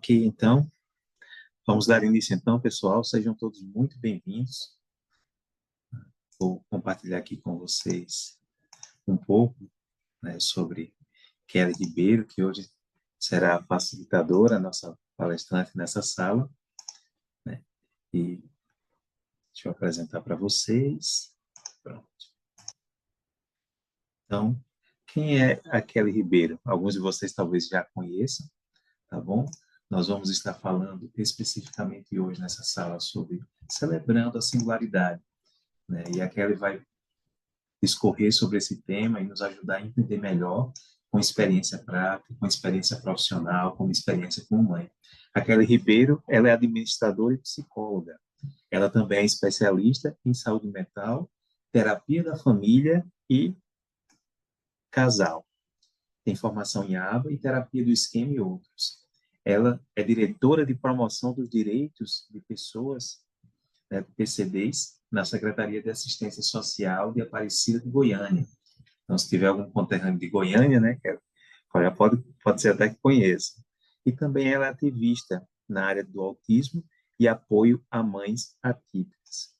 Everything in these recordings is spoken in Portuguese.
Ok, então, vamos dar início então, pessoal. Sejam todos muito bem-vindos. Vou compartilhar aqui com vocês um pouco, né, sobre Kelly Ribeiro, que hoje será a facilitadora, a nossa palestrante nessa sala, né? E deixa eu apresentar para vocês. Pronto. Então, quem é a Kelly Ribeiro? Alguns de vocês talvez já conheçam, tá bom? Nós vamos estar falando especificamente hoje nessa sala sobre celebrando a singularidade, né? E a Kelly vai discorrer sobre esse tema e nos ajudar a entender melhor com experiência prática, com experiência profissional, com experiência como mãe. A Kelly Ribeiro, ela é administradora e psicóloga. Ela também é especialista em saúde mental, terapia da família e casal. Tem formação em ABA e terapia do esquema e outros. Ela é diretora de promoção dos direitos de pessoas, né, PCDs, na Secretaria de Assistência Social de Aparecida de Goiânia. Então, se tiver algum conterrâneo de Goiânia, né, pode ser até que conheça. E também ela é ativista na área do autismo e apoio a mães atípicas.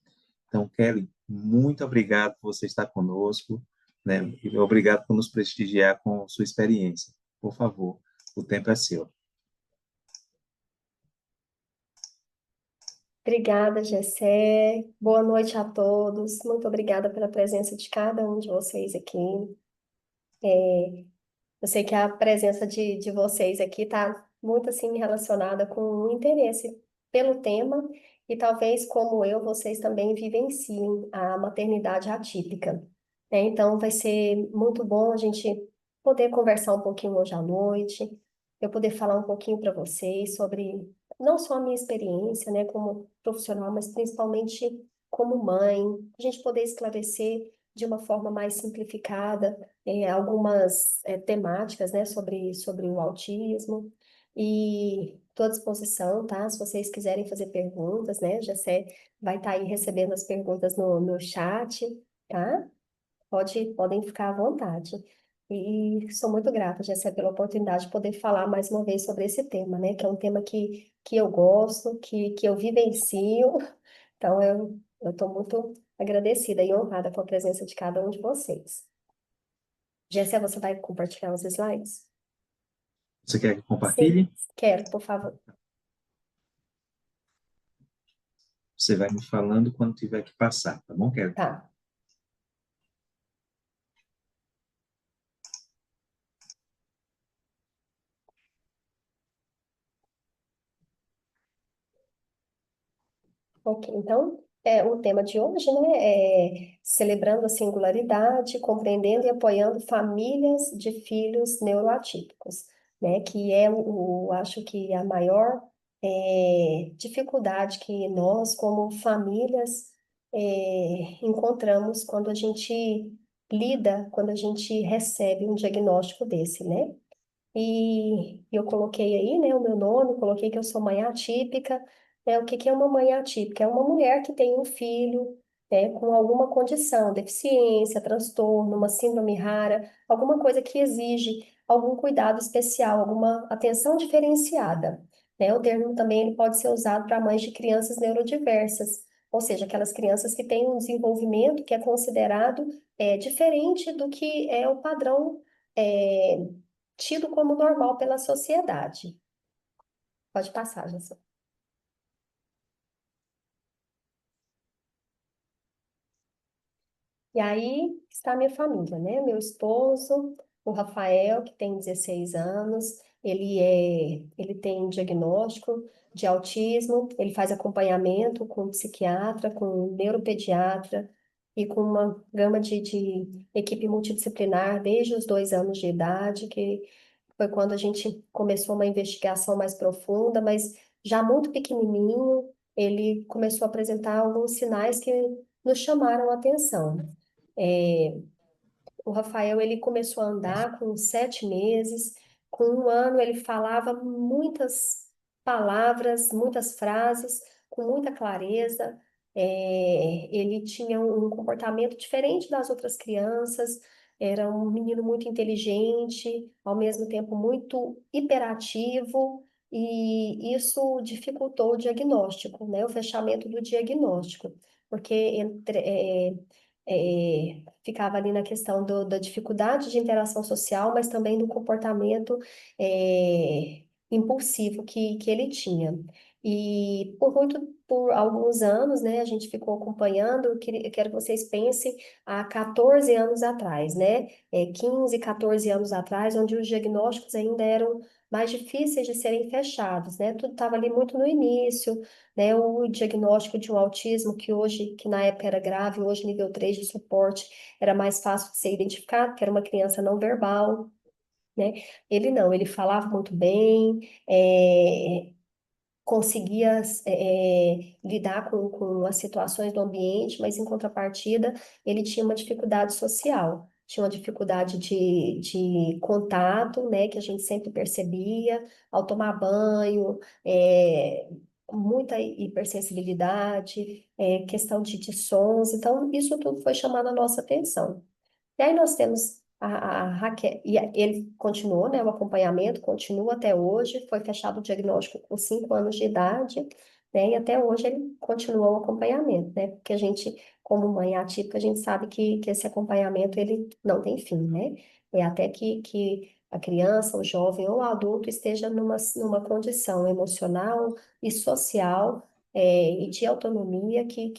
Então, Kelly, muito obrigado por você estar conosco, né? E obrigado por nos prestigiar com sua experiência. Por favor, o tempo é seu. Obrigada, Gessé. Boa noite a todos. Muito obrigada pela presença de cada um de vocês aqui. Eu sei que a presença de vocês aqui está muito assim relacionada com o interesse pelo tema e talvez como eu, vocês também vivenciem a maternidade atípica, né? Então vai ser muito bom a gente poder conversar um pouquinho hoje à noite, eu poder falar um pouquinho para vocês sobre não só a minha experiência, né, como profissional, mas principalmente como mãe, a gente poder esclarecer de uma forma mais simplificada algumas temáticas, né, sobre o autismo, e estou à disposição, tá? Se vocês quiserem fazer perguntas, né, já vai estar aí recebendo as perguntas no chat, tá? Podem ficar à vontade. E sou muito grata, Jessé, pela oportunidade de poder falar mais uma vez sobre esse tema, né, que é um tema que eu gosto, que eu vivencio, então eu estou muito agradecida e honrada com a presença de cada um de vocês. Jéssica, você vai compartilhar os slides? Você quer que Sim, compartilhe? quero, por favor. Você vai me falando quando tiver que passar, tá bom, Kelly? Tá. Ok, então, o tema de hoje, né, é celebrando a singularidade, compreendendo e apoiando famílias de filhos neuroatípicos, né, que é, acho que a maior dificuldade que nós, como famílias, encontramos quando a gente quando a gente recebe um diagnóstico desse, né? E eu coloquei aí, né, o meu nome, coloquei que eu sou mãe atípica. O que que é uma mãe atípica? É uma mulher que tem um filho, com alguma condição, deficiência, transtorno, uma síndrome rara, alguma coisa que exige algum cuidado especial, alguma atenção diferenciada, né? O termo também ele pode ser usado para mães de crianças neurodiversas, ou seja, aquelas crianças que têm um desenvolvimento que é considerado diferente do que é o padrão é, tido como normal pela sociedade. Pode passar, Jason. E aí está a minha família, né? Meu esposo, o Rafael, que tem 16 anos, ele tem diagnóstico de autismo, ele faz acompanhamento com psiquiatra, com neuropediatra e com uma gama de equipe multidisciplinar desde os 2 anos de idade, que foi quando a gente começou uma investigação mais profunda, mas já muito pequenininho, ele começou a apresentar alguns sinais que nos chamaram a atenção. É, o Rafael, ele começou a andar com 7 meses, com 1 ano ele falava muitas palavras, muitas frases, com muita clareza. Ele tinha um comportamento diferente das outras crianças, era um menino muito inteligente, ao mesmo tempo muito hiperativo, e isso dificultou o diagnóstico, né, o fechamento do diagnóstico, porque ficava ali na questão da dificuldade de interação social, mas também do comportamento impulsivo que ele tinha. E por alguns anos, né, a gente ficou acompanhando, eu quero que vocês pensem há 14 anos atrás, né, 15, 14 anos atrás, onde os diagnósticos ainda eram mais difíceis de serem fechados, né? Tudo estava ali muito no início, né? O diagnóstico de um autismo que hoje, que na época era grave, hoje nível 3 de suporte, era mais fácil de ser identificado, porque era uma criança não verbal, né? Ele não, ele falava muito bem, conseguia lidar com as situações do ambiente, mas em contrapartida ele tinha uma dificuldade social, tinha uma dificuldade de contato, né, que a gente sempre percebia ao tomar banho, muita hipersensibilidade, questão de sons, então isso tudo foi chamando a nossa atenção. E aí nós temos a Raquel, e ele continuou, né, o acompanhamento continua até hoje, foi fechado o diagnóstico com 5 anos de idade, né, e até hoje ele continua o acompanhamento, né, porque a gente, como mãe atípica, a gente sabe que esse acompanhamento, ele não tem fim, né, é até que a criança, o jovem ou o adulto esteja numa condição emocional e social, e de autonomia que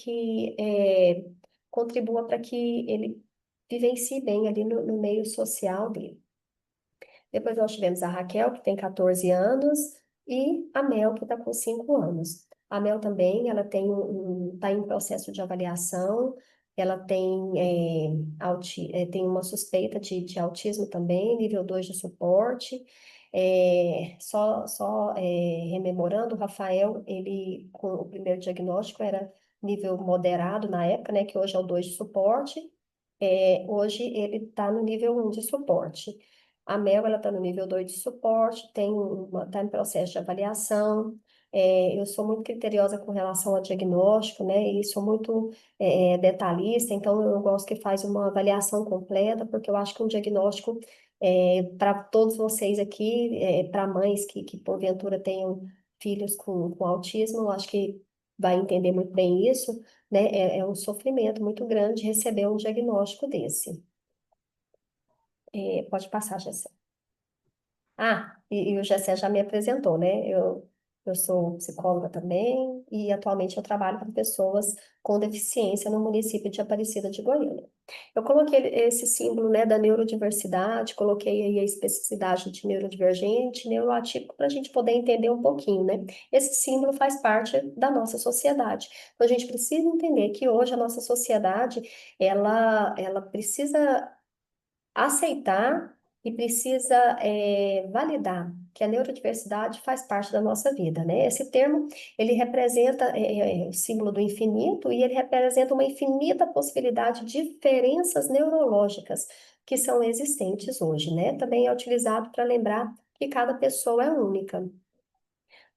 contribua para que ele vivencie bem ali no meio social dele. Depois nós tivemos a Raquel, que tem 14 anos, e a Mel, que está com 5 anos. A Mel também, ela tá em processo de avaliação, ela tem uma suspeita de autismo também, nível 2 de suporte. Rememorando, o Rafael, ele, com o primeiro diagnóstico, era nível moderado na época, né, que hoje é o 2 de suporte. Hoje ele está no nível 1 de suporte. A Mel, ela está no nível 2 de suporte, está em processo de avaliação. Eu sou muito criteriosa com relação ao diagnóstico, né? E sou muito detalhista, então eu gosto que faz uma avaliação completa, porque eu acho que um diagnóstico, para todos vocês aqui, para mães que porventura tenham filhos com autismo, eu acho que vai entender muito bem isso, né? É um sofrimento muito grande receber um diagnóstico desse. Pode passar, Jéssica. E o Gessé já me apresentou, né? Eu sou psicóloga também e atualmente eu trabalho com pessoas com deficiência no município de Aparecida de Goiânia. Eu coloquei esse símbolo, né, da neurodiversidade, coloquei aí a especificidade de neurodivergente, neuroatípico, para a gente poder entender um pouquinho, né? Esse símbolo faz parte da nossa sociedade. Então, a gente precisa entender que hoje a nossa sociedade, ela precisa aceitar e precisa validar que a neurodiversidade faz parte da nossa vida, né? Esse termo, ele representa o símbolo do infinito e ele representa uma infinita possibilidade de diferenças neurológicas que são existentes hoje, né? Também é utilizado para lembrar que cada pessoa é única.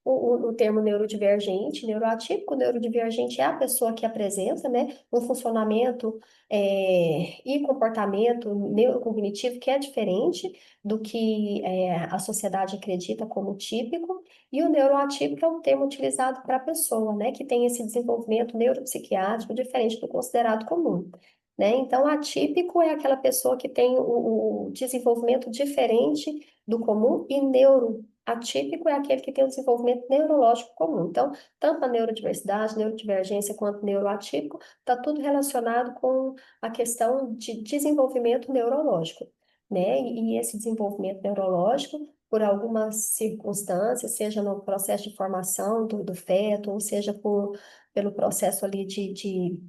O termo neurodivergente, neuroatípico, neurodivergente é a pessoa que apresenta, né, um funcionamento e comportamento neurocognitivo que é diferente do que a sociedade acredita como típico, e o neuroatípico é um termo utilizado para a pessoa, né, que tem esse desenvolvimento neuropsiquiátrico diferente do considerado comum. Né? Então, atípico é aquela pessoa que tem o desenvolvimento diferente do comum, e neuroatípico é aquele que tem o desenvolvimento neurológico comum. Então, tanto a neurodiversidade, neurodivergência, quanto neuroatípico, está tudo relacionado com a questão de desenvolvimento neurológico, né? E esse desenvolvimento neurológico, por algumas circunstâncias, seja no processo de formação do feto, ou seja pelo processo ali de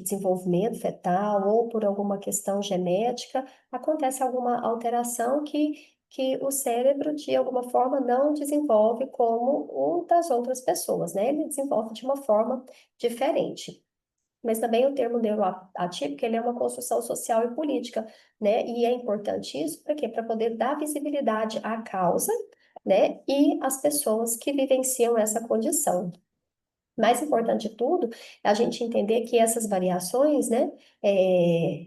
desenvolvimento fetal, ou por alguma questão genética, acontece alguma alteração que o cérebro, de alguma forma, não desenvolve como o das outras pessoas, né? Ele desenvolve de uma forma diferente. Mas também o termo neuroatípico, ele é uma construção social e política, né? E é importante isso para quê? Para poder dar visibilidade à causa, né? E às pessoas que vivenciam essa condição. Mais importante de tudo, é a gente entender que essas variações, né,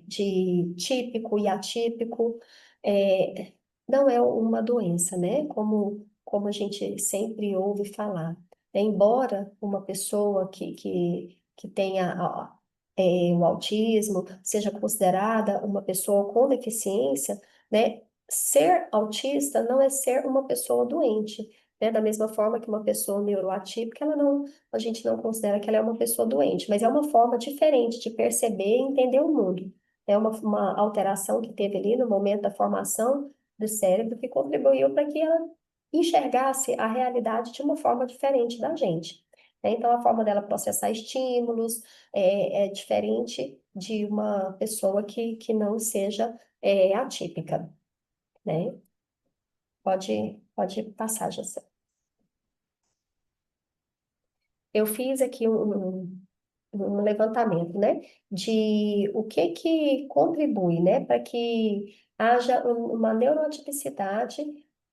de típico e atípico, não é uma doença, né, como como a gente sempre ouve falar. Embora uma pessoa que tenha o autismo seja considerada uma pessoa com deficiência, né? Ser autista não é ser uma pessoa doente, né? Da mesma forma que uma pessoa neuroatípica, a gente não considera que ela é uma pessoa doente, mas é uma forma diferente de perceber e entender o mundo. É uma alteração que teve ali no momento da formação do cérebro que contribuiu para que ela enxergasse a realidade de uma forma diferente da gente, né? Então, a forma dela processar estímulos é diferente de uma pessoa que não seja atípica, né? Pode passar, José. Eu fiz aqui um levantamento, né, de o que contribui, né, para que haja uma neurotipicidade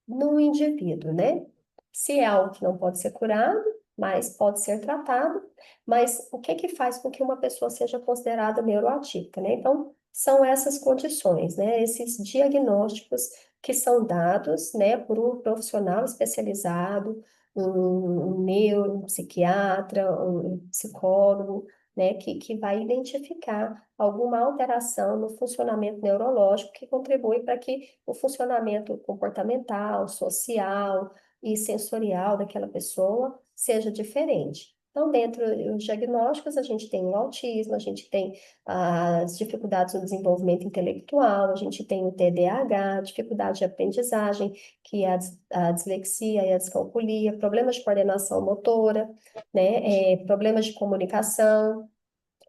no indivíduo, né? Se é algo que não pode ser curado, mas pode ser tratado, mas o que faz com que uma pessoa seja considerada neuroatípica, né? Então, são essas condições, né, esses diagnósticos que são dados, né, por um profissional especializado, um neuro, um psiquiatra, um psicólogo, né, que vai identificar alguma alteração no funcionamento neurológico que contribui para que o funcionamento comportamental, social e sensorial daquela pessoa seja diferente. Então, dentro dos diagnósticos, a gente tem o autismo, a gente tem as dificuldades no desenvolvimento intelectual, a gente tem o TDAH, dificuldade de aprendizagem, que é a dislexia e a descalculia, problemas de coordenação motora, né, problemas de comunicação.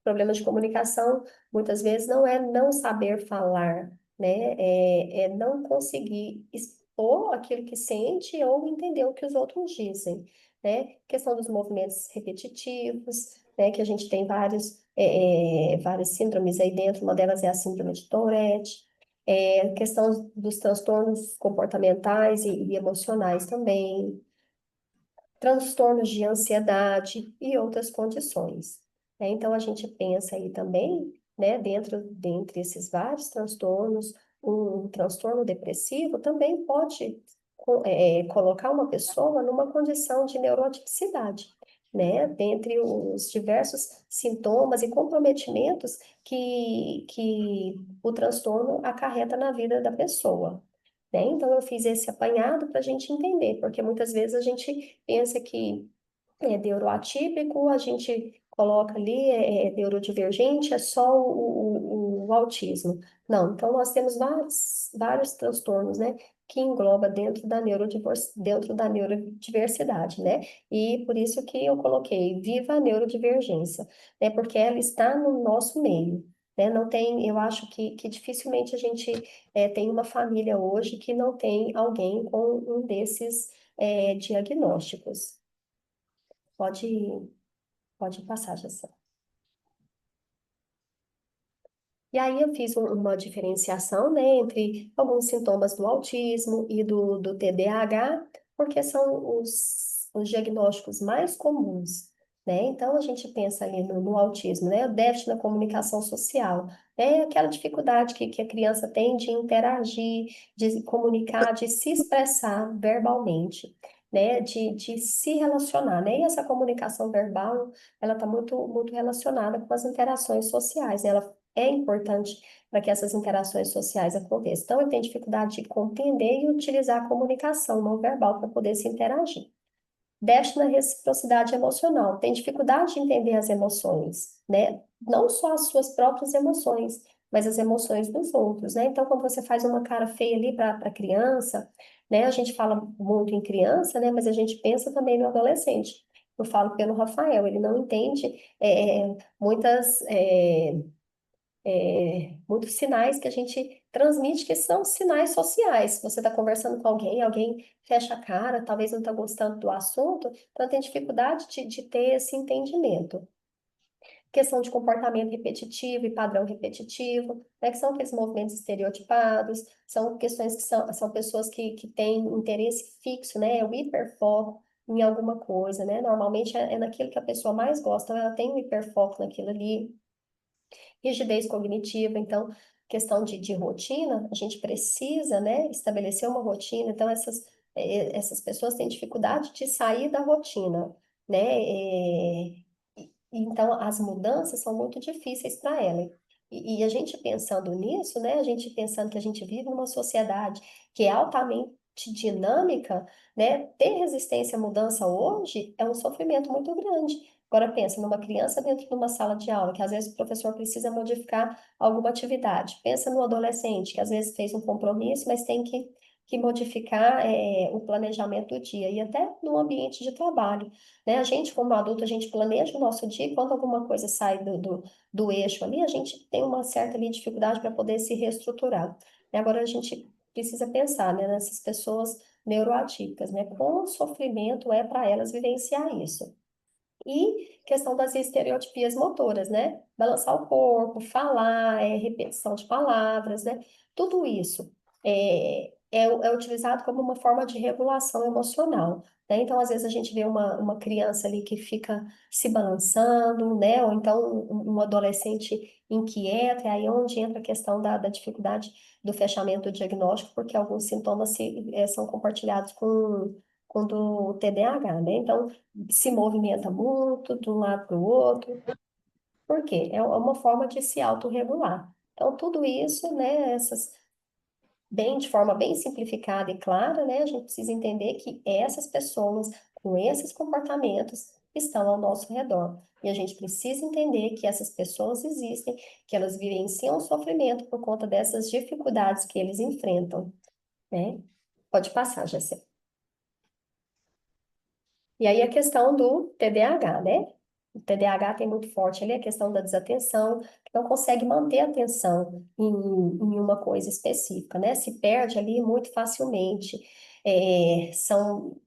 Problemas de comunicação, muitas vezes, não é não saber falar, né, é não conseguir expor aquilo que sente ou entender o que os outros dizem, né? Questão dos movimentos repetitivos, né, que a gente tem várias síndromes aí dentro, uma delas é a síndrome de Tourette, questão dos transtornos comportamentais e emocionais também, transtornos de ansiedade e outras condições, né? Então, a gente pensa aí também, né, dentre esses vários transtornos, um transtorno depressivo também pode colocar uma pessoa numa condição de neurotipicidade, né? Dentre os diversos sintomas e comprometimentos que o transtorno acarreta na vida da pessoa, né? Então, eu fiz esse apanhado para a gente entender, porque muitas vezes a gente pensa que é neuroatípico, a gente coloca ali, neurodivergente, é só o autismo. Não, então nós temos vários transtornos, né, que engloba dentro da neurodiversidade, né? E por isso que eu coloquei viva a neurodivergência, né? Porque ela está no nosso meio. Né? Não tem, eu acho que dificilmente a gente tem uma família hoje que não tem alguém com um desses diagnósticos. Pode, pode passar, Jessé. E aí eu fiz uma diferenciação, né, entre alguns sintomas do autismo e do TDAH, porque são os diagnósticos mais comuns, né? Então a gente pensa ali no autismo, né, o déficit na comunicação social, é aquela dificuldade que a criança tem de interagir, de comunicar, de se expressar verbalmente, né, de se relacionar, né? E essa comunicação verbal, ela está muito relacionada com as interações sociais, né? Ela é importante para que essas interações sociais aconteçam. Então, ele tem dificuldade de compreender e utilizar a comunicação não verbal para poder se interagir. Déficit na reciprocidade emocional, tem dificuldade de entender as emoções, né? Não só as suas próprias emoções, mas as emoções dos outros, né? Então, quando você faz uma cara feia ali para a criança, né? A gente fala muito em criança, né? Mas a gente pensa também no adolescente. Eu falo pelo Rafael, ele não entende muitas muitos sinais que a gente transmite que são sinais sociais. Você está conversando com alguém, alguém fecha a cara, talvez não está gostando do assunto, então tem dificuldade de ter esse entendimento. Questão de comportamento repetitivo e padrão repetitivo, né, que são aqueles movimentos estereotipados, são questões que são pessoas que têm interesse fixo, né, o hiperfoco em alguma coisa, né, normalmente é naquilo que a pessoa mais gosta, ela tem um hiperfoco naquilo ali, rigidez cognitiva, então, questão de rotina, a gente precisa, né, estabelecer uma rotina, então, essas essas pessoas têm dificuldade de sair da rotina, né? Então, as mudanças são muito difíceis para ela. E a gente pensando nisso, né? A gente pensando que a gente vive numa sociedade que é altamente dinâmica, né? Ter resistência à mudança hoje é um sofrimento muito grande. Agora pensa numa criança dentro de uma sala de aula, que às vezes o professor precisa modificar alguma atividade. Pensa no adolescente, que às vezes fez um compromisso, mas tem que modificar o planejamento do dia e até no ambiente de trabalho, né? A gente, como adulto, a gente planeja o nosso dia e quando alguma coisa sai do eixo ali, a gente tem uma certa ali, dificuldade para poder se reestruturar. E agora a gente precisa pensar, né, nessas pessoas neuroatípicas, né? Quão sofrimento é para elas vivenciar isso. E questão das estereotipias motoras, né? Balançar o corpo, falar, repetição de palavras, né? Tudo isso é utilizado como uma forma de regulação emocional, né? Então, às vezes, a gente vê uma criança ali que fica se balançando, né? Ou então um adolescente inquieto, é aí onde entra a questão da dificuldade do fechamento do diagnóstico, porque alguns sintomas são compartilhados com do TDAH, né? Então, se movimenta muito de um lado para o outro. Por quê? É uma forma de se autorregular. Então, tudo isso, né, de forma bem simplificada e clara, né, a gente precisa entender que essas pessoas com esses comportamentos estão ao nosso redor. E a gente precisa entender que essas pessoas existem, que elas vivenciam sofrimento por conta dessas dificuldades que eles enfrentam, né? Pode passar, Jéssica. E aí a questão do TDAH, né? O TDAH tem muito forte ali a questão da desatenção, que não consegue manter a atenção em uma coisa específica, né? Se perde ali muito facilmente.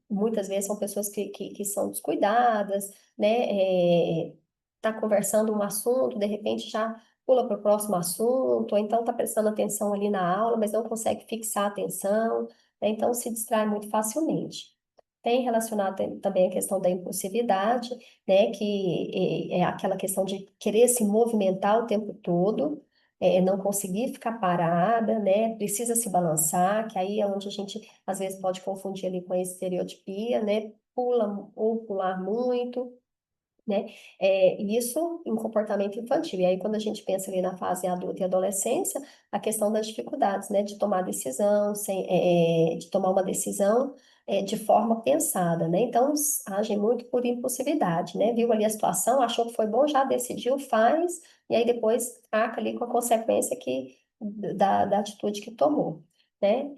Muitas vezes são pessoas que são descuidadas, né? Tá conversando um assunto, de repente já pula para o próximo assunto, ou então tá prestando atenção ali na aula, mas não consegue fixar a atenção, né? Então se distrai muito facilmente. Tem relacionado também a questão da impulsividade, né, que é aquela questão de querer se movimentar o tempo todo, não conseguir ficar parada, né, precisa se balançar, que aí é onde a gente às vezes pode confundir ali com a estereotipia, né, pula ou pular muito, né? Isso em comportamento infantil. E aí, quando a gente pensa ali na fase adulta e adolescência, a questão das dificuldades, né, de tomar decisão, de tomar uma decisão de forma pensada, né? Então, agem muito por impulsividade, né? Viu ali a situação, achou que foi bom, já decidiu, faz, e aí depois arca ali com a consequência da atitude que tomou, né?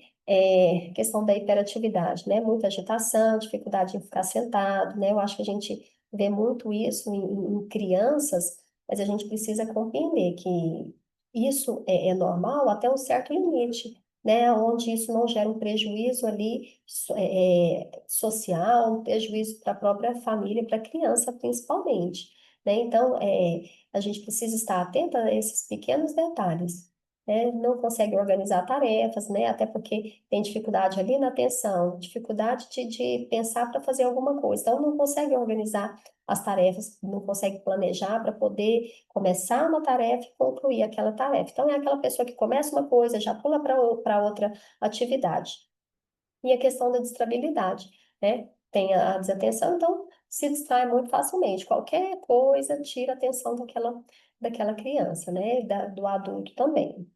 Questão da hiperatividade, né? Muita agitação, dificuldade em ficar sentado, né? Eu acho que a gente vê muito isso em crianças, mas a gente precisa compreender que isso é normal até um certo limite, né? Onde isso não gera um prejuízo ali social, um prejuízo para a própria família, para a criança principalmente, né? Então, a gente precisa estar atento a esses pequenos detalhes. Né? Não consegue organizar tarefas, né? Até porque tem dificuldade ali na atenção, dificuldade de pensar para fazer alguma coisa. Então, não consegue organizar as tarefas, não consegue planejar para poder começar uma tarefa e concluir aquela tarefa. Então, é aquela pessoa que começa uma coisa, já pula para outra atividade. E a questão da distrabilidade, né? Tem a desatenção, então se distrai muito facilmente. Qualquer coisa tira a atenção daquela criança, né? Do adulto também.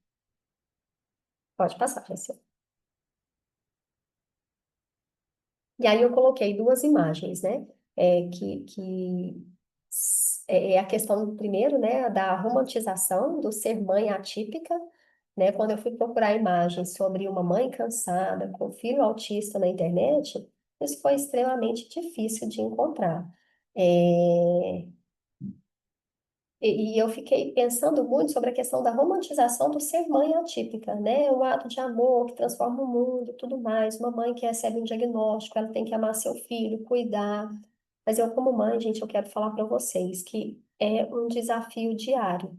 Pode passar, Francine. E aí eu coloquei duas imagens, né? É a questão, primeiro, né, da romantização do ser mãe atípica, né? Quando eu fui procurar imagens sobre uma mãe cansada com filho autista na internet, isso foi extremamente difícil de encontrar. É, e eu fiquei pensando muito sobre a questão da romantização do ser mãe atípica, né? O ato de amor que transforma o mundo, tudo mais. Uma mãe que recebe um diagnóstico, ela tem que amar seu filho, cuidar. Mas eu, como mãe, gente, eu quero falar para vocês que é um desafio diário.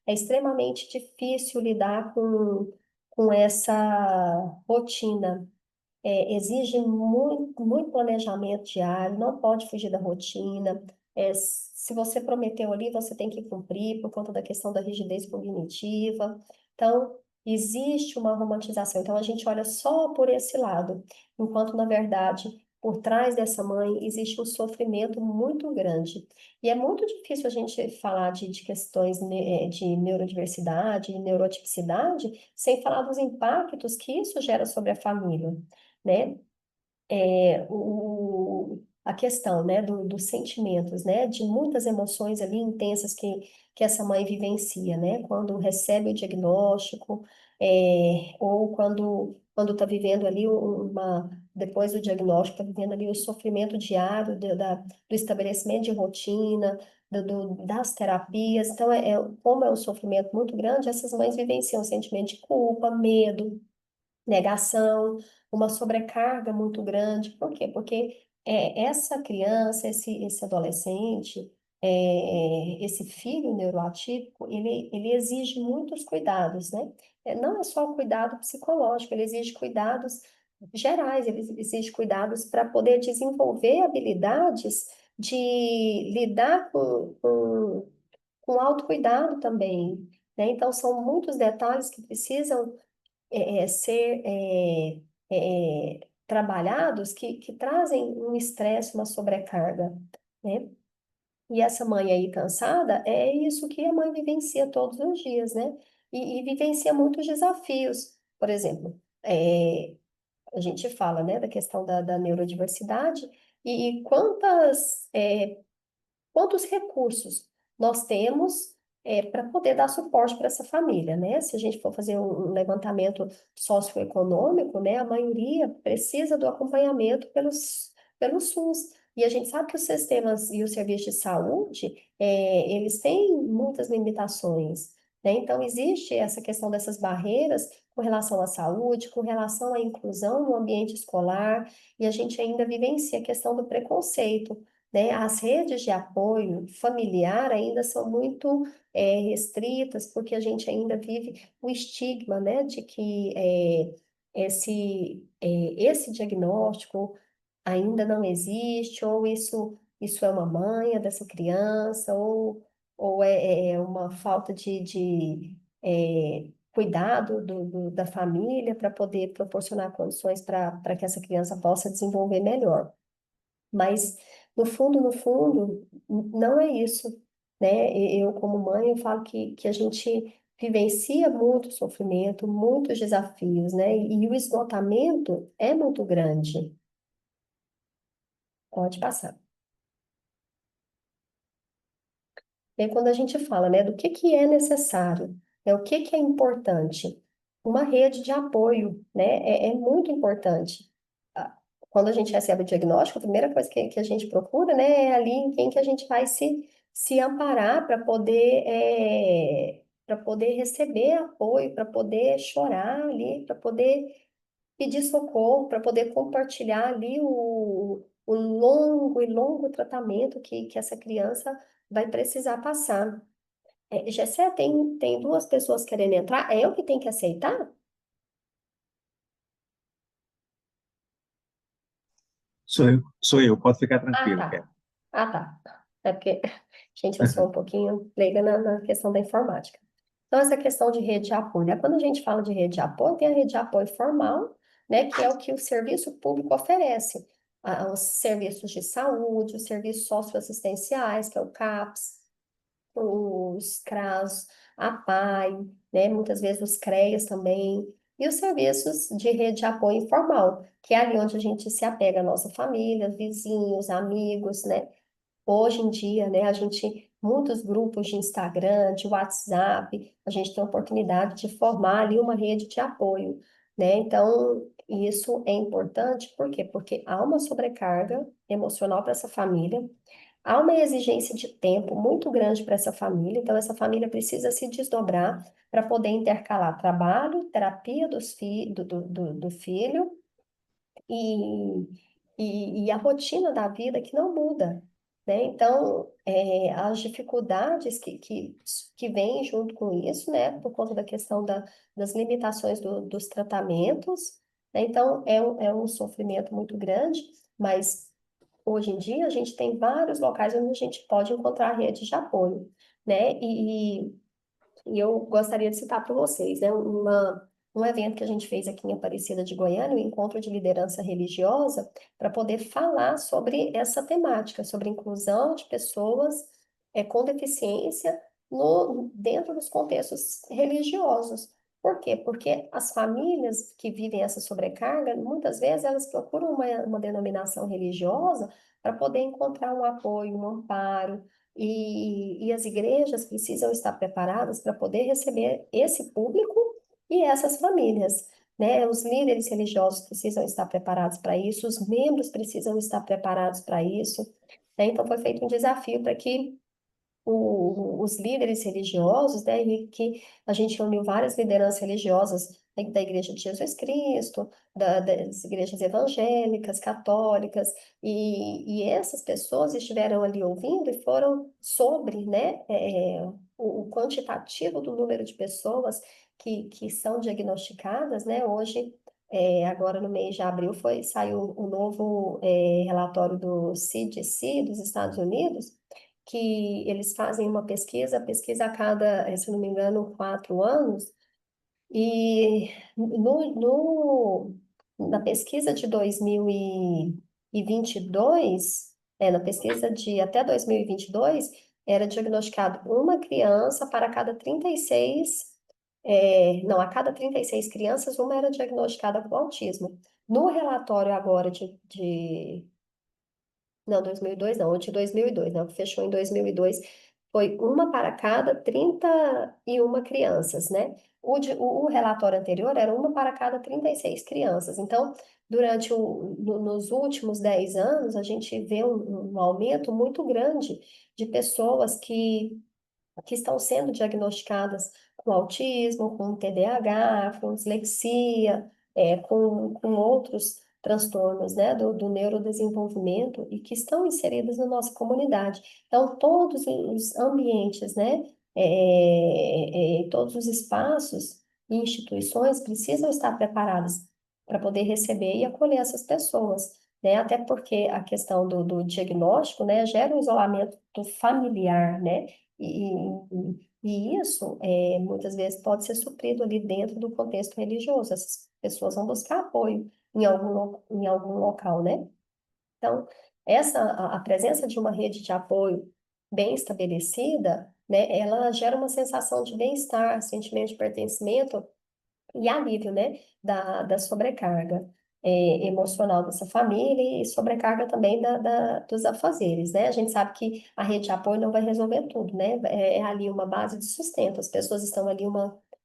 É extremamente difícil lidar com essa rotina. Exige muito, muito planejamento diário, não pode fugir da rotina. Se você prometeu ali, você tem que cumprir por conta da questão da rigidez cognitiva. Então, existe uma romantização. Então, a gente olha só por esse lado, enquanto, na verdade, por trás dessa mãe existe um sofrimento muito grande. E é muito difícil a gente falar de questões de neurodiversidade, neurotipicidade, sem falar dos impactos que isso gera sobre a família, né? A questão, né, dos sentimentos, né, de muitas emoções ali intensas que essa mãe vivencia, né, quando recebe o diagnóstico, ou quando está vivendo ali depois do diagnóstico, está vivendo ali o sofrimento diário do estabelecimento de rotina, das terapias. Então, como é um sofrimento muito grande, essas mães vivenciam um sentimento de culpa, medo, negação, uma sobrecarga muito grande. Por quê? Porque essa criança, esse adolescente, esse filho neuroatípico, ele exige muitos cuidados, né? Não é só o cuidado psicológico, ele exige cuidados gerais, ele exige cuidados para poder desenvolver habilidades de lidar com autocuidado também, né? Então, são muitos detalhes que precisam ser trabalhados que trazem um estresse, uma sobrecarga, né? E essa mãe aí cansada, é isso que a mãe vivencia todos os dias, né? E vivencia muitos desafios. Por exemplo, a gente fala, né, da questão da neurodiversidade e quantos recursos nós temos para poder dar suporte para essa família, né? Se a gente for fazer um levantamento socioeconômico, né, a maioria precisa do acompanhamento pelo SUS. E a gente sabe que os sistemas e os serviços de saúde, eles têm muitas limitações, né? Então, existe essa questão dessas barreiras com relação à saúde, com relação à inclusão no ambiente escolar, e a gente ainda vivencia a questão do preconceito, né? As redes de apoio familiar ainda são muito restritas, porque a gente ainda vive o estigma, né, de que esse diagnóstico ainda não existe, ou isso é uma manha dessa criança, ou é uma falta de cuidado da família para poder proporcionar condições para que essa criança possa desenvolver melhor. Mas, no fundo, não é isso, né? Eu, como mãe, eu falo que a gente vivencia muito sofrimento, muitos desafios, né? E o esgotamento é muito grande. Pode passar. E aí, quando a gente fala, né, do que é necessário, né, o que é importante, uma rede de apoio, né, é muito importante. Ah, quando a gente recebe o diagnóstico, a primeira coisa que a gente procura, né, é ali em quem que a gente vai se amparar para poder receber apoio, para poder chorar ali, para poder pedir socorro, para poder compartilhar ali o longo e longo tratamento que essa criança vai precisar passar. Gessé, tem duas pessoas querendo entrar, é eu que tenho que aceitar? Sou eu, pode ficar Ah, tranquilo, Kelly. tá. Ah, tá. É porque, gente, eu sou um pouquinho leiga na questão da informática. Então, essa questão de rede de apoio, né? Quando a gente fala de rede de apoio, tem a rede de apoio formal, né? Que é o que o serviço público oferece. Os serviços de saúde, os serviços socioassistenciais, que é o CAPS, os CRAS, a PAI, né? Muitas vezes os CREAS também. E os serviços de rede de apoio informal, que é ali onde a gente se apega à nossa família, vizinhos, amigos, né? Hoje em dia, né, muitos grupos de Instagram, de WhatsApp, a gente tem a oportunidade de formar ali uma rede de apoio, né? Então, isso é importante, por quê? Porque há uma sobrecarga emocional para essa família, há uma exigência de tempo muito grande para essa família, então essa família precisa se desdobrar para poder intercalar trabalho, terapia do filho e, e a rotina da vida que não muda, né? Então, as dificuldades que vêm junto com isso, né, por conta da questão das limitações dos tratamentos, né? Então, é um sofrimento muito grande, mas hoje em dia a gente tem vários locais onde a gente pode encontrar redes de apoio, né? E eu gostaria de citar para vocês, né, um evento que a gente fez aqui em Aparecida de Goiânia, o Encontro de Liderança Religiosa, para poder falar sobre essa temática, sobre inclusão de pessoas com deficiência dentro dos contextos religiosos. Por quê? Porque as famílias que vivem essa sobrecarga, muitas vezes elas procuram uma denominação religiosa para poder encontrar um apoio, um amparo, e as igrejas precisam estar preparadas para poder receber esse público e essas famílias, né? Os líderes religiosos precisam estar preparados para isso, os membros precisam estar preparados para isso, né? Então, foi feito um desafio para que os líderes religiosos, né, e que a gente reuniu várias lideranças religiosas da Igreja de Jesus Cristo, das igrejas evangélicas, católicas, e essas pessoas estiveram ali ouvindo e foram sobre, né, o quantitativo do número de pessoas que são diagnosticadas, né, hoje, agora no mês de abril, saiu o novo relatório do CDC dos Estados Unidos, que eles fazem uma pesquisa a cada, se não me engano, 4 anos, e na pesquisa de 2022, na pesquisa de até 2022, era diagnosticado uma criança para cada 36, não, a cada 36 crianças, uma era diagnosticada com autismo. No relatório agora não, 2002 não, o de 2002, né? O que fechou em 2002 foi uma para cada 31 crianças, né? O relatório anterior era uma para cada 36 crianças. Então, nos últimos 10 anos, a gente vê um aumento muito grande de pessoas que estão sendo diagnosticadas com autismo, com TDAH, com dislexia, com outros transtornos, né, do neurodesenvolvimento e que estão inseridos na nossa comunidade. Então, todos os ambientes, né, todos os espaços e instituições precisam estar preparados para poder receber e acolher essas pessoas, né, até porque a questão do diagnóstico, né, gera um isolamento do familiar, né, e isso, muitas vezes, pode ser suprido ali dentro do contexto religioso. Essas pessoas vão buscar apoio em algum local, né? Então, a presença de uma rede de apoio bem estabelecida, né, ela gera uma sensação de bem-estar, sentimento de pertencimento e alívio, né, da sobrecarga emocional dessa família e sobrecarga também dos afazeres, né? A gente sabe que a rede de apoio não vai resolver tudo, né? É ali uma base de sustento, as pessoas estão ali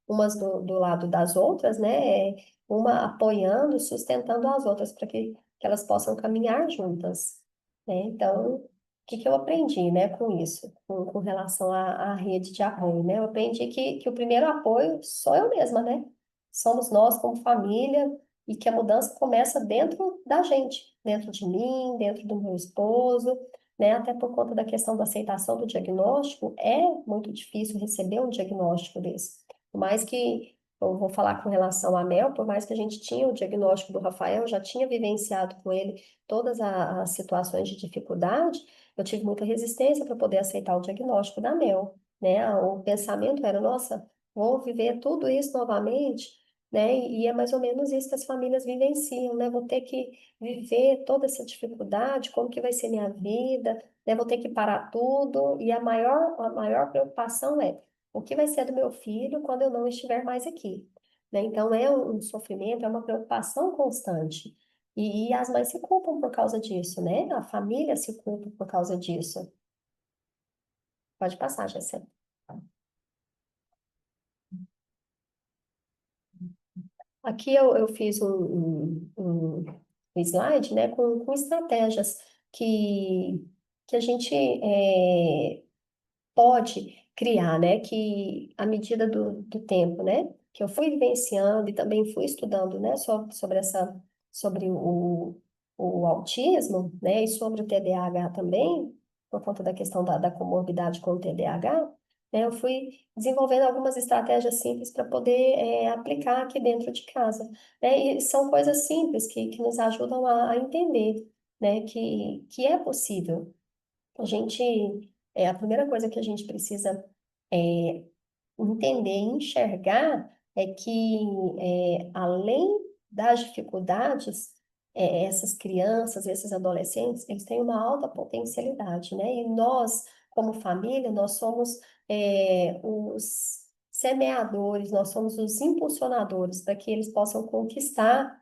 umas do lado das outras, né? Uma apoiando, sustentando as outras para que elas possam caminhar juntas, né? Então, o que que eu aprendi, né, com isso, com relação à rede de apoio, né? Eu aprendi que o primeiro apoio sou eu mesma, né? Somos nós como família e que a mudança começa dentro da gente, dentro de mim, dentro do meu esposo, né? Até por conta da questão da aceitação do diagnóstico, é muito difícil receber um diagnóstico desse. Por mais que eu vou falar com relação à Mel, por mais que a gente tinha o diagnóstico do Rafael, eu já tinha vivenciado com ele todas as situações de dificuldade, eu tive muita resistência para poder aceitar o diagnóstico da Mel, né? O pensamento era, nossa, vou viver tudo isso novamente, né? E é mais ou menos isso que as famílias vivenciam, né? Vou ter que viver toda essa dificuldade, como que vai ser minha vida, né? Vou ter que parar tudo, e a maior preocupação é o que vai ser do meu filho quando eu não estiver mais aqui, né? Então é um sofrimento, é uma preocupação constante. E as mães se culpam por causa disso, né? A família se culpa por causa disso. Pode passar, Jéssica. Aqui eu fiz um slide, né, com estratégias que, que a gente pode criar, né, que à medida do tempo, né, que eu fui vivenciando e também fui estudando, né, sobre o autismo, né, e sobre o TDAH também, por conta da questão da comorbidade com o TDAH, né, eu fui desenvolvendo algumas estratégias simples para poder aplicar aqui dentro de casa, né, e são coisas simples que nos ajudam a entender, né, que é possível. A primeira coisa que a gente precisa entender e enxergar é que, além das dificuldades, essas crianças, esses adolescentes, eles têm uma alta potencialidade, né? E nós, como família, nós somos, os semeadores, nós somos os impulsionadores para que eles possam conquistar,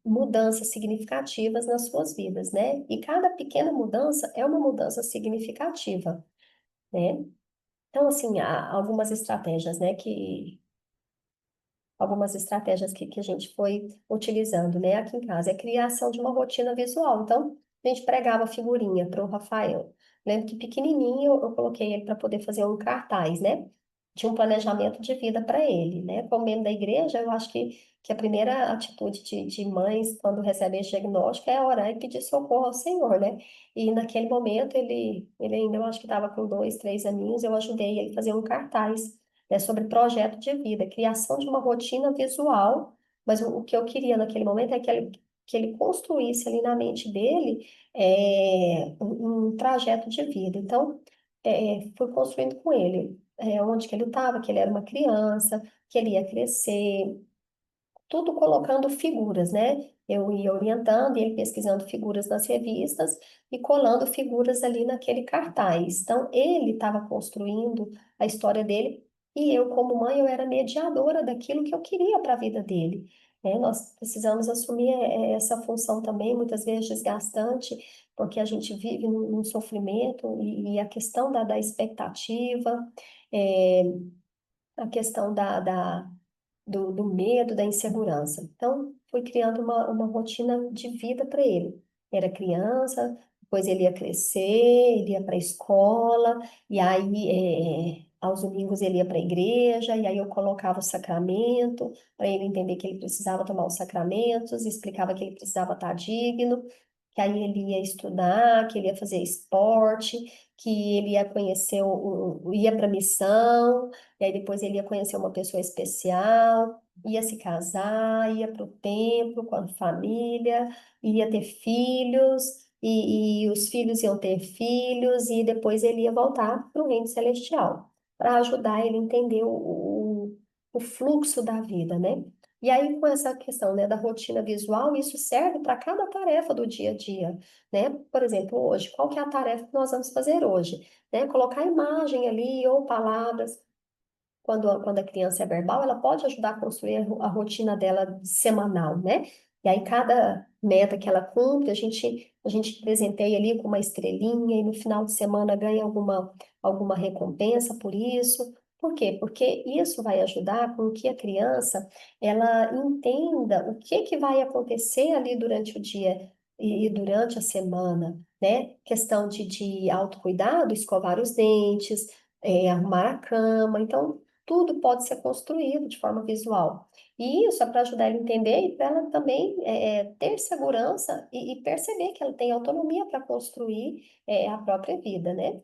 mudanças significativas nas suas vidas, né? E cada pequena mudança é uma mudança significativa, né? Então, assim, há algumas estratégias que a gente foi utilizando, né, aqui em casa, é a criação de uma rotina visual. Então, a gente pregava figurinha para o Rafael. Lembro que pequenininho eu coloquei ele para poder fazer um cartaz, né? Tinha um planejamento de vida para ele, né? Como membro da igreja, eu acho que a primeira atitude de mães, quando recebem esse diagnóstico, é orar e pedir socorro ao Senhor, né? E naquele momento, ele ainda, eu acho que estava com 2, 3 aninhos, eu ajudei ele a fazer um cartaz, né, sobre projeto de vida, criação de uma rotina visual, mas o que eu queria naquele momento é que ele construísse ali na mente dele, um trajeto de vida. Então, fui construindo com ele, onde que ele estava, que ele era uma criança, que ele ia crescer, tudo colocando figuras, né? Eu ia orientando e ele pesquisando figuras nas revistas e colando figuras ali naquele cartaz. Então, ele estava construindo a história dele e eu, como mãe, eu era mediadora daquilo que eu queria para a vida dele. Né? Nós precisamos assumir essa função também, muitas vezes desgastante, porque a gente vive num sofrimento e a questão da expectativa, é, a questão do medo, da insegurança. Então, fui criando uma rotina de vida para ele. Era criança, depois ele ia crescer, ele ia para a escola, e aí, aos domingos ele ia para a igreja, e aí eu colocava o sacramento, para ele entender que ele precisava tomar os sacramentos, explicava que ele precisava estar digno, que aí ele ia estudar, que ele ia fazer esporte, que ele ia conhecer, ia para missão, e aí depois ele ia conhecer uma pessoa especial, ia se casar, ia para o templo com a família, ia ter filhos, e os filhos iam ter filhos, e depois ele ia voltar para o reino celestial, para ajudar ele a entender o fluxo da vida, né? E aí, com essa questão, né, da rotina visual, isso serve para cada tarefa do dia a dia, né? Por exemplo, hoje, qual que é a tarefa que nós vamos fazer hoje? Né? Colocar imagem ali ou palavras. Quando a criança é verbal, ela pode ajudar a construir a rotina dela semanal, né? E aí, cada meta que ela cumpre, a gente presenteia ali com uma estrelinha e no final de semana ganha alguma recompensa por isso. Por quê? Porque isso vai ajudar com que a criança, ela entenda o que vai acontecer ali durante o dia e durante a semana, né? Questão de autocuidado, escovar os dentes, arrumar a cama. Então, tudo pode ser construído de forma visual. E isso é para ajudar ela a entender e para ela também ter segurança e perceber que ela tem autonomia para construir a própria vida, né?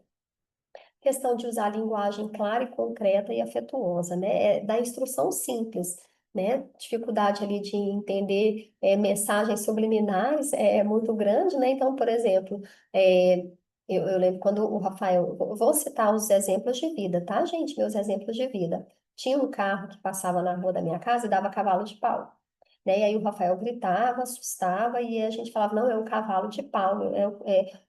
Questão de usar a linguagem clara e concreta e afetuosa, né? Da instrução simples, né? Dificuldade ali de entender mensagens subliminares é muito grande, né? Então, por exemplo, é, eu lembro quando o Rafael, eu vou citar os exemplos de vida, tá, gente? Meus exemplos de vida. Tinha um carro que passava na rua da minha casa e dava cavalo de pau. Né? E aí o Rafael gritava, assustava, e a gente falava, não, é um cavalo de pau,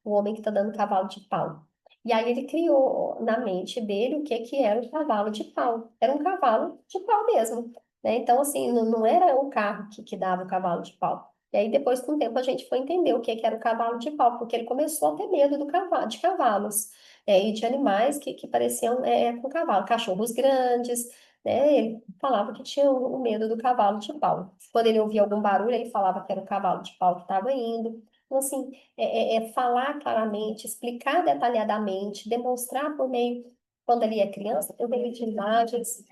o homem que está dando cavalo de pau. E aí ele criou na mente dele o que era o cavalo de pau. Era um cavalo de pau mesmo, né? Então, assim, não era o carro que dava o cavalo de pau. E aí, depois, com o tempo, a gente foi entender o que era o cavalo de pau, porque ele começou a ter medo de cavalos, e de animais que pareciam com cavalo, cachorros grandes, né? Ele falava que tinha o medo do cavalo de pau. Quando ele ouvia algum barulho, ele falava que era o cavalo de pau que estava indo. Então, assim, falar claramente, explicar detalhadamente, demonstrar por meio, quando ele é criança, por meio de imagens,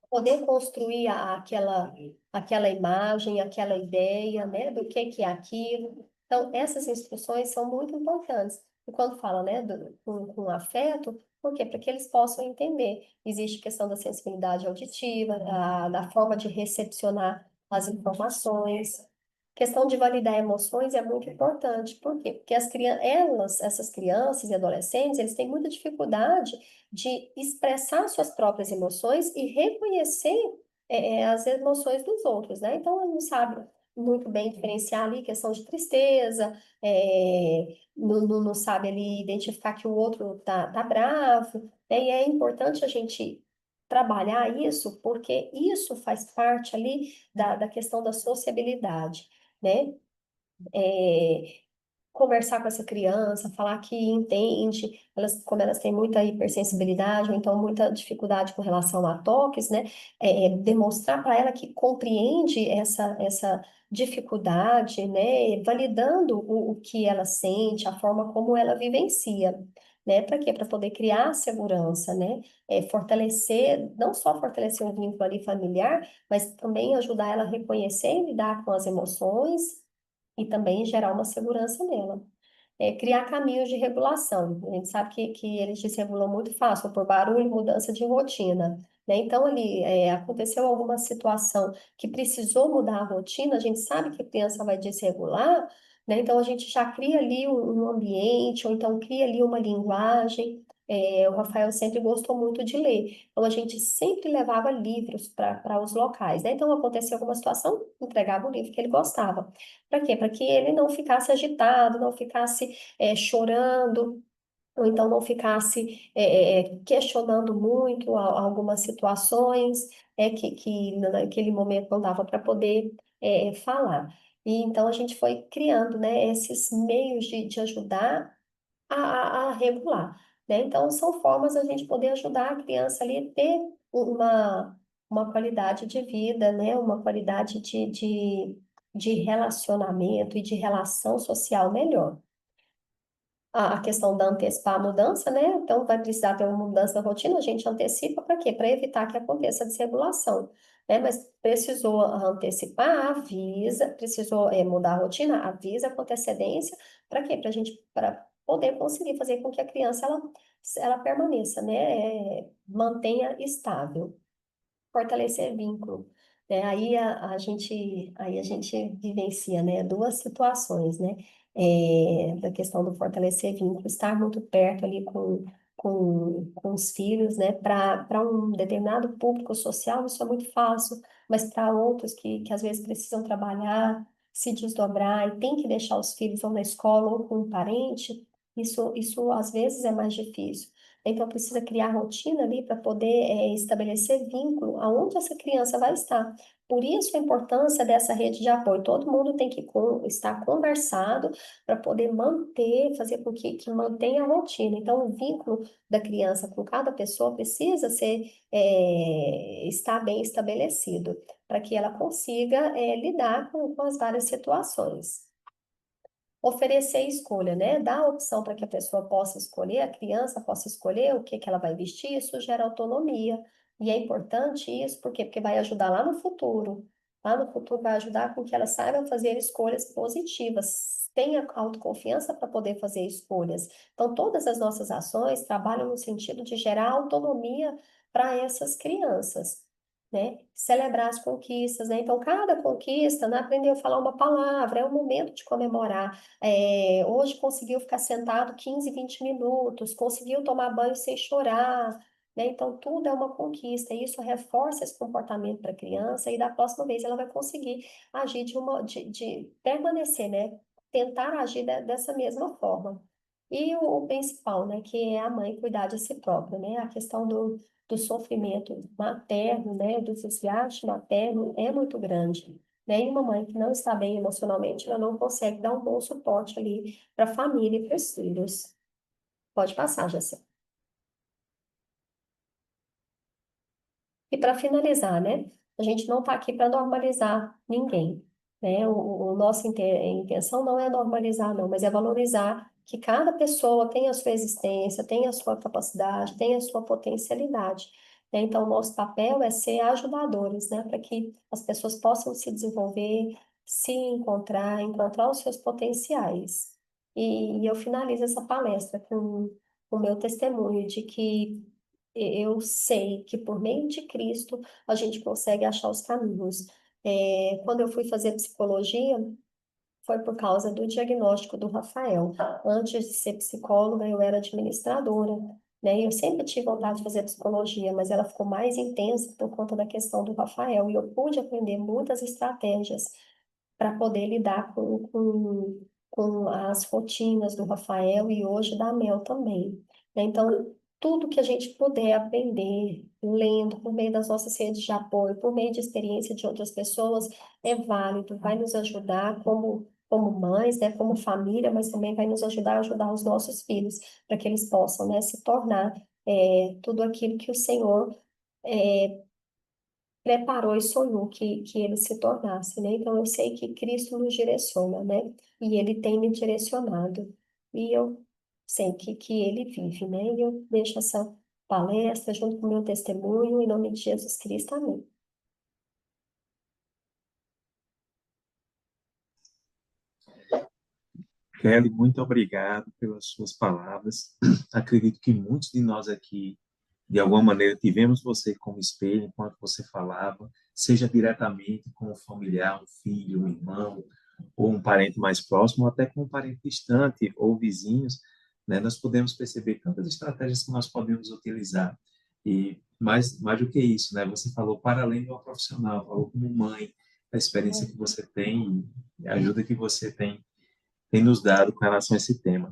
poder construir aquela imagem, aquela ideia, né, do que é aquilo. Então, essas instruções são muito importantes. E quando fala, né, com afeto, por quê? Para que eles possam entender. Existe a questão da sensibilidade auditiva, da forma de recepcionar as informações. Questão de validar emoções é muito importante. Por quê? Porque essas crianças e adolescentes, eles têm muita dificuldade de expressar suas próprias emoções e reconhecer as emoções dos outros, né? Então, ela não sabe muito bem diferenciar ali questão de tristeza, não sabe ali identificar que o outro tá bravo, né? E é importante a gente trabalhar isso, porque isso faz parte ali da questão da sociabilidade, né? É, conversar com essa criança, falar que entende, como elas têm muita hipersensibilidade, ou então muita dificuldade com relação a toques, né? Demonstrar para ela que compreende essa dificuldade, né? Validando o que ela sente, a forma como ela vivencia. Né? Para quê? Para poder criar segurança, né? Fortalecer, não só fortalecer o vínculo ali familiar, mas também ajudar ela a reconhecer e lidar com as emoções e também gerar uma segurança nela. Criar caminhos de regulação. A gente sabe que eles desregulam muito fácil por barulho e mudança de rotina. Né? Então, ali, aconteceu alguma situação que precisou mudar a rotina, a gente sabe que a criança vai desregular, né? Então a gente já cria ali um ambiente, ou então cria ali uma linguagem. O Rafael sempre gostou muito de ler, então a gente sempre levava livros para os locais, né? Então acontecia alguma situação, entregava o livro que ele gostava. Para quê? Para que ele não ficasse agitado, não ficasse chorando, ou então não ficasse questionando muito algumas situações que naquele momento não dava para poder falar. E então a gente foi criando, né, esses meios de ajudar a regular, né? Então são formas da gente poder ajudar a criança ali a ter uma qualidade de vida, né? Uma qualidade de relacionamento e de relação social melhor. A questão da antecipar a mudança, né? Então, vai precisar ter uma mudança na rotina, a gente antecipa para quê? Para evitar que aconteça a desregulação, né? Mas precisou antecipar, avisa, precisou mudar a rotina, avisa com antecedência, para quê? Para poder conseguir fazer com que a criança, ela permaneça, né? Mantenha estável, fortalecer vínculo. Né? Aí a gente vivencia, né, duas situações, né? Da questão do fortalecer vínculo, estar muito perto ali com os filhos, né? Para um determinado público social, isso é muito fácil, mas para outros que às vezes precisam trabalhar, se desdobrar e tem que deixar os filhos ou na escola ou com um parente, isso às vezes é mais difícil. Então, precisa criar rotina ali para poder estabelecer vínculo aonde essa criança vai estar. Por isso, a importância dessa rede de apoio. Todo mundo tem que estar conversado para poder manter, fazer com que mantenha a rotina. Então, o vínculo da criança com cada pessoa precisa estar bem estabelecido, para que ela consiga lidar com as várias situações. Oferecer escolha, né? Dar a opção para que a pessoa possa escolher, a criança possa escolher o que que ela vai vestir, isso gera autonomia. E é importante isso, por quê? Porque vai ajudar lá no futuro. Lá no futuro vai ajudar com que ela saiba fazer escolhas positivas, tenha autoconfiança para poder fazer escolhas. Então, todas as nossas ações trabalham no sentido de gerar autonomia para essas crianças. Né? Celebrar as conquistas, né? Então, cada conquista, né? Aprendeu a falar uma palavra, é o momento de comemorar. Hoje conseguiu ficar sentado 15, 20 minutos, conseguiu tomar banho sem chorar, né? Então, tudo é uma conquista, e isso reforça esse comportamento para a criança, e da próxima vez ela vai conseguir agir de permanecer, né? Tentar agir dessa mesma forma. E o principal, né? Que é a mãe cuidar de si própria, né? A questão do sofrimento materno, né? Do desgaste materno é muito grande. Né? E uma mãe que não está bem emocionalmente, ela não consegue dar um bom suporte ali para a família e para os filhos. Pode passar, Jacé. E para finalizar, né? A gente não está aqui para normalizar ninguém, né? Nossa intenção não é normalizar, não, mas é valorizar que cada pessoa tem a sua existência, tem a sua capacidade, tem a sua potencialidade. Né? Então, o nosso papel é ser ajudadores, né? Para que as pessoas possam se desenvolver, se encontrar, encontrar os seus potenciais. E eu finalizo essa palestra com o meu testemunho de que eu sei que por meio de Cristo a gente consegue achar os caminhos. Quando eu fui fazer psicologia, foi por causa do diagnóstico do Rafael. Antes de ser psicóloga, eu era administradora, né? E eu sempre tive vontade de fazer psicologia, mas ela ficou mais intensa por conta da questão do Rafael. E eu pude aprender muitas estratégias para poder lidar com as rotinas do Rafael e hoje da Mel também, né? Então, tudo que a gente puder aprender, lendo, por meio das nossas redes de apoio, por meio de experiência de outras pessoas, é válido, vai nos ajudar como mães, né, como família, mas também vai nos ajudar a ajudar os nossos filhos, para que eles possam, né, se tornar tudo aquilo que o Senhor é, preparou e sonhou que ele se tornasse, né? Então, eu sei que Cristo nos direciona, né? E ele tem me direcionado. E eu sei que ele vive, né? E eu deixo essa palestra junto com o meu testemunho, em nome de Jesus Cristo, amém. Kelly, muito obrigado pelas suas palavras. Acredito que muitos de nós aqui, de alguma maneira, tivemos você como espelho enquanto você falava, seja diretamente com um familiar, um filho, um irmão, ou um parente mais próximo, ou até com um parente distante ou vizinhos, né? Nós podemos perceber tantas estratégias que nós podemos utilizar. E mais do que isso, né? Você falou para além de uma profissional, falou como mãe, a experiência que você tem, a ajuda que você tem nos dado com relação a esse tema.